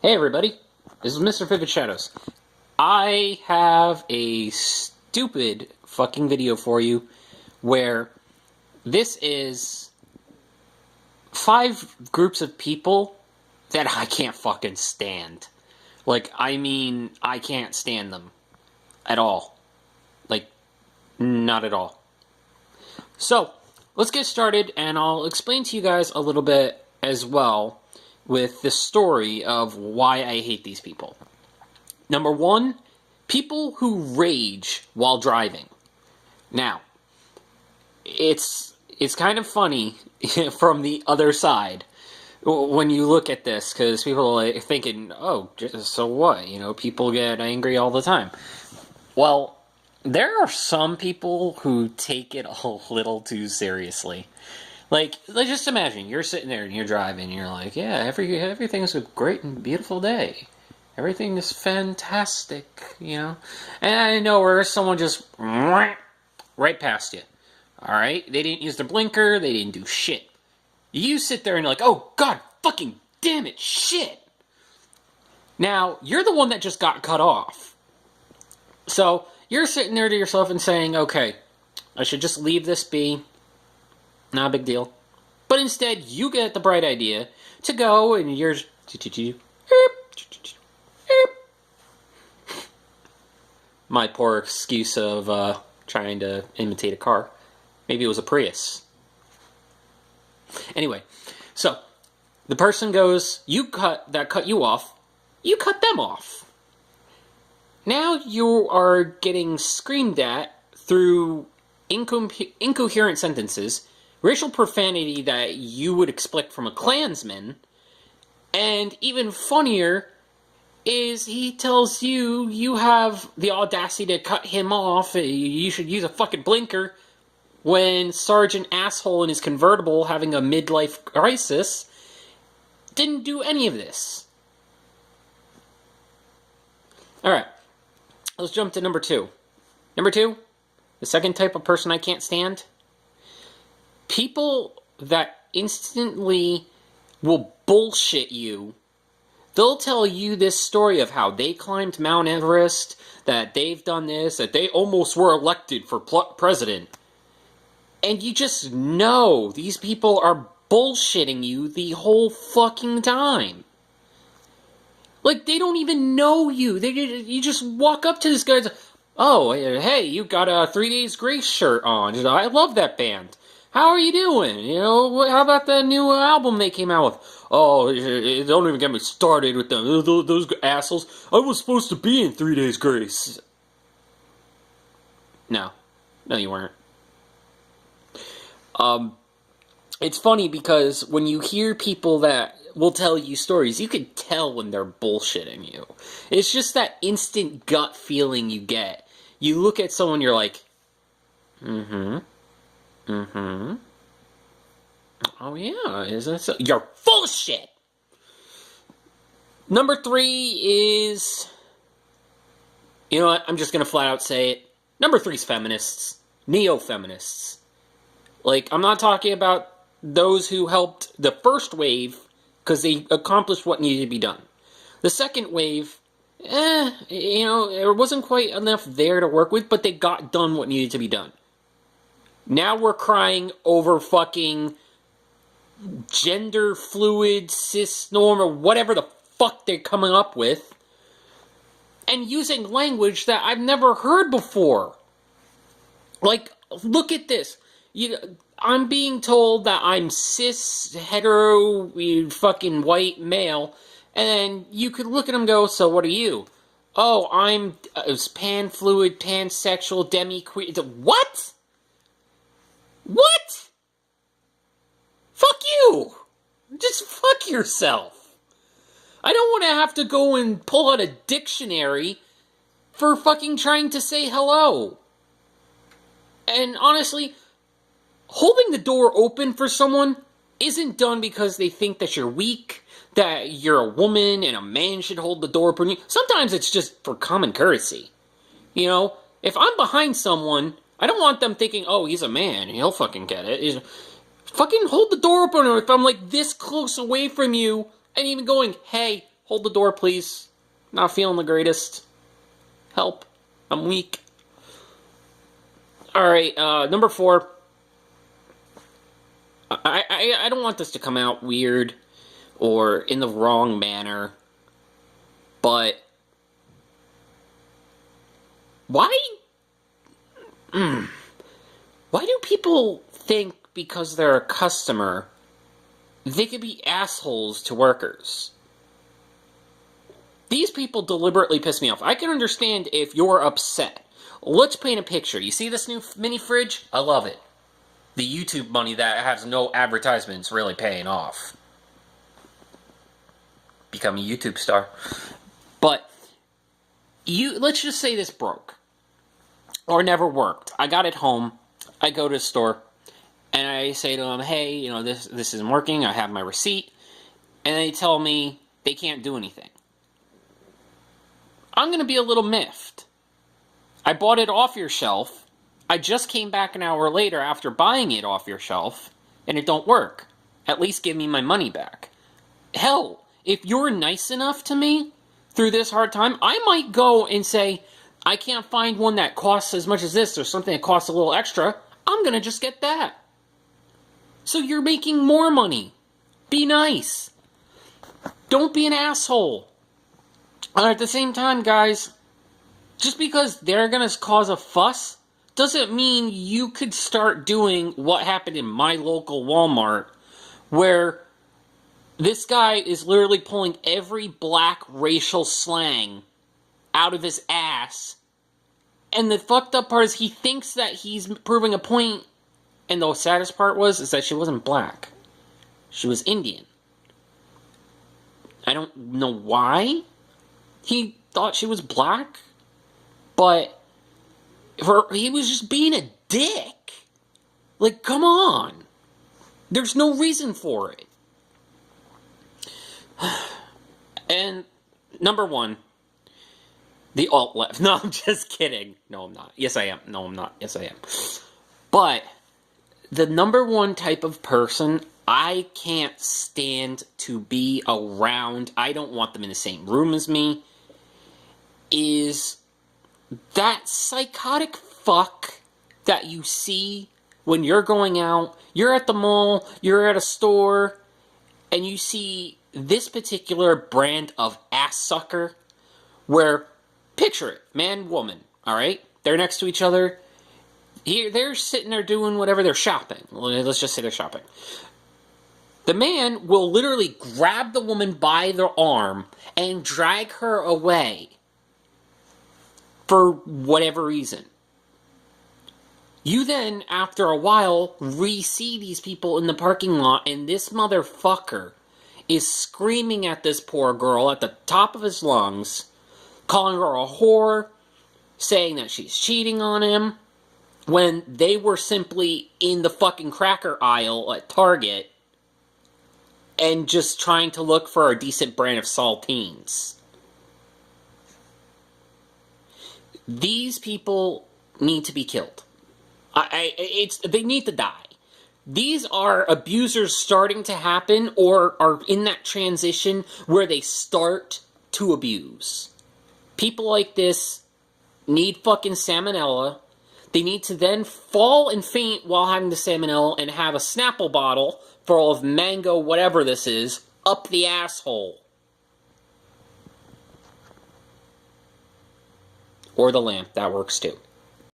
Hey everybody, this is Mr. Vivid Shadows. I have a stupid fucking video for you where this is 5 groups of people that I can't fucking stand. I can't stand them at all. Not at all. So, let's get started and I'll explain to you guys a little bit as well with the story of why I hate these people. Number 1, people who rage while driving. Now, it's kind of funny from the other side when you look at this, because people are thinking, oh, so what? You know, people get angry all the time. Well, there are some people who take it a little too seriously. Let's just imagine, you're sitting there and you're driving, and you're like, yeah, everything's a great and beautiful day. Everything is fantastic, you know? And I know where someone just right past you. Alright? They didn't use their blinker, they didn't do shit. You sit there and you're like, oh, God, fucking damn it, shit! Now, you're the one that just got cut off. So, you're sitting there to yourself and saying, okay, I should just leave this be. Not a big deal. But instead, you get the bright idea to go and you're... My poor excuse of trying to imitate a car. Maybe it was a Prius. Anyway, so the person goes, that cut you off, you cut them off. Now you are getting screamed at through incoherent sentences, racial profanity that you would expect from a Klansman, and even funnier is he tells you you have the audacity to cut him off, you should use a fucking blinker, when Sergeant Asshole in his convertible having a midlife crisis didn't do any of this. Alright, let's jump to number 2. Number 2, the second type of person I can't stand. People that instantly will bullshit you. They'll tell you this story of how they climbed Mount Everest, that they've done this, that they almost were elected for president. And you just know these people are bullshitting you the whole fucking time. They don't even know you. You just walk up to this guy and say, oh, hey, you got a 3 Days Grace shirt on. I love that band. How are you doing? You know, how about the new album they came out with? Oh, don't even get me started with those assholes. I was supposed to be in 3 Days Grace. No, you weren't. It's funny because when you hear people that will tell you stories, you can tell when they're bullshitting you. It's just that instant gut feeling you get. You look at someone, you're like, oh yeah, isn't it so? You're full of shit! Number 3 is... You know what, I'm just gonna flat out say it. Number 3 is feminists. Neo-feminists. I'm not talking about those who helped the first wave, because they accomplished what needed to be done. The second wave, you know, there wasn't quite enough there to work with, but they got done what needed to be done. Now we're crying over fucking gender fluid, cis norm, or whatever the fuck they're coming up with, and using language that I've never heard before. Look at this. I'm being told that I'm cis, hetero, fucking white male, and you could look at them and go, so what are you? Oh, I'm pan-fluid, pansexual, demi-queer. What? What? Fuck you! Just fuck yourself. I don't want to have to go and pull out a dictionary for fucking trying to say hello. And honestly, holding the door open for someone isn't done because they think that you're weak, that you're a woman and a man should hold the door open. Sometimes it's just for common courtesy. You know, if I'm behind someone, I don't want them thinking, oh, he's a man, he'll fucking get it. Fucking hold the door open, or if I'm this close away from you, and even going, hey, hold the door, please. Not feeling the greatest. Help. I'm weak. Alright, number 4. I don't want this to come out weird or in the wrong manner, but why do people think because they're a customer they could be assholes to workers? These people deliberately piss me off. I can understand if you're upset. Let's paint a picture. You see this new mini fridge? I love it. The YouTube money that has no advertisements really paying off. Become a YouTube star. But let's just say this broke. Or never worked. I got it home. I go to the store. And I say to them, hey, you know, this isn't working. I have my receipt. And they tell me they can't do anything. I'm going to be a little miffed. I bought it off your shelf. I just came back an hour later after buying it off your shelf, and it don't work. At least give me my money back. Hell, if you're nice enough to me through this hard time, I might go and say, I can't find one that costs as much as this, or something that costs a little extra. I'm going to just get that. So you're making more money. Be nice. Don't be an asshole. And at the same time, guys, just because they're going to cause a fuss doesn't mean you could start doing what happened in my local Walmart, where this guy is literally pulling every black racial slang out of his ass. And the fucked up part is he thinks that he's proving a point. And the saddest part is that she wasn't black. She was Indian. I don't know why he thought she was black, but he was just being a dick. Like, come on. There's no reason for it. And number 1, the alt-left. No, I'm just kidding. No, I'm not. Yes, I am. No, I'm not. Yes, I am. But the number 1 type of person I can't stand to be around, I don't want them in the same room as me, is that psychotic fuck that you see when you're going out, you're at the mall, you're at a store, and you see this particular brand of ass sucker where, picture it, man, woman, alright? They're next to each other. They're sitting there doing whatever, they're shopping. Let's just say they're shopping. The man will literally grab the woman by the arm and drag her away for whatever reason. You then, after a while, re-see these people in the parking lot, and this motherfucker is screaming at this poor girl at the top of his lungs, calling her a whore, saying that she's cheating on him, when they were simply in the fucking cracker aisle at Target and just trying to look for a decent brand of saltines. These people need to be killed. They need to die. These are abusers starting to happen, or are in that transition where they start to abuse. People like this need fucking salmonella. They need to then fall and faint while having the salmonella and have a Snapple bottle full of mango, whatever this is, up the asshole. Or the lamp, that works too.